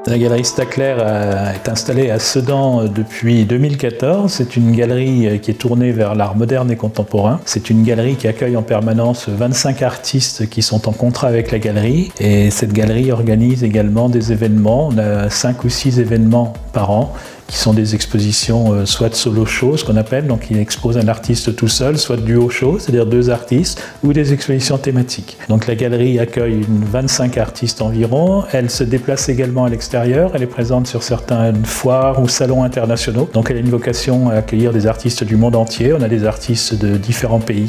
La galerie Stackler est installée à Sedan depuis 2014. C'est une galerie qui est tournée vers l'art moderne et contemporain. C'est une galerie qui accueille en permanence 25 artistes qui sont en contrat avec la galerie. Et cette galerie organise également des événements. On a 5 ou 6 événements par an qui sont des expositions soit de solo show, ce qu'on appelle, donc il expose un artiste tout seul, soit de duo show, c'est-à-dire 2 artistes, ou des expositions thématiques. Donc la galerie accueille 25 artistes environ, elle se déplace également à l'extérieur, elle est présente sur certaines foires ou salons internationaux, donc elle a une vocation à accueillir des artistes du monde entier, on a des artistes de différents pays.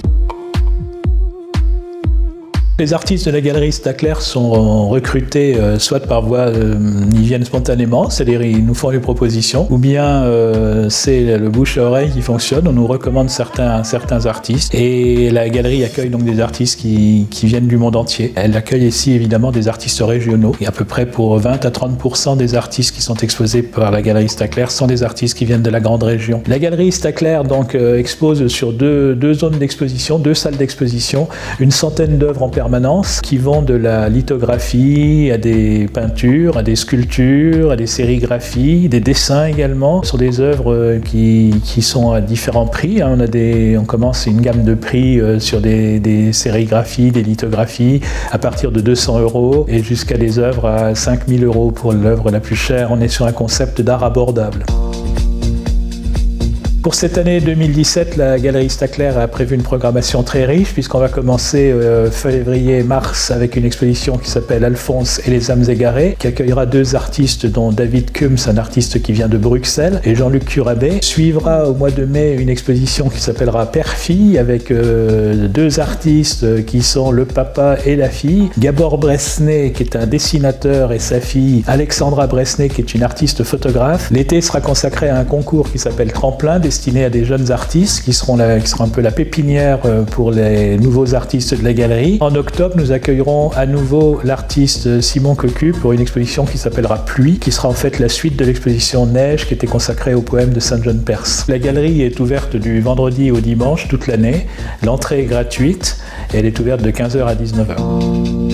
Les artistes de la galerie Stackler sont recrutés soit par voie, ils viennent spontanément, c'est-à-dire ils nous font des propositions, ou bien c'est le bouche à oreille qui fonctionne, on nous recommande certains artistes, et la galerie accueille donc des artistes qui viennent du monde entier. Elle accueille ici évidemment des artistes régionaux, et à peu près pour 20 à 30% des artistes qui sont exposés par la galerie Stackler sont des artistes qui viennent de la grande région. La galerie Stackler donc expose sur deux zones d'exposition, 2 salles d'exposition, une centaine d'œuvres en permanence qui vont de la lithographie à des peintures, à des sculptures, à des sérigraphies, des dessins également, sur des œuvres qui sont à différents prix. On commence une gamme de prix sur des sérigraphies, des lithographies à partir de 200 € et jusqu'à des œuvres à 5000 € pour l'œuvre la plus chère. On est sur un concept d'art abordable. Pour cette année 2017, la galerie Stackler a prévu une programmation très riche puisqu'on va commencer février-mars avec une exposition qui s'appelle Alphonse et les âmes égarées, qui accueillera 2 artistes dont David Kums, un artiste qui vient de Bruxelles, et Jean-Luc Curabé. Suivra au mois de mai une exposition qui s'appellera Père-Fille avec 2 artistes qui sont le papa et la fille, Gabor Bresnay qui est un dessinateur et sa fille Alexandra Bresnay qui est une artiste photographe. L'été sera consacré à un concours qui s'appelle Tremplin, destiné à des jeunes artistes qui seront un peu la pépinière pour les nouveaux artistes de la galerie. En octobre, nous accueillerons à nouveau l'artiste Simon Cocu pour une exposition qui s'appellera Pluie, qui sera en fait la suite de l'exposition Neige qui était consacrée au poème de Saint John Perse. La galerie est ouverte du vendredi au dimanche toute l'année. L'entrée est gratuite et elle est ouverte de 15 h à 19 h.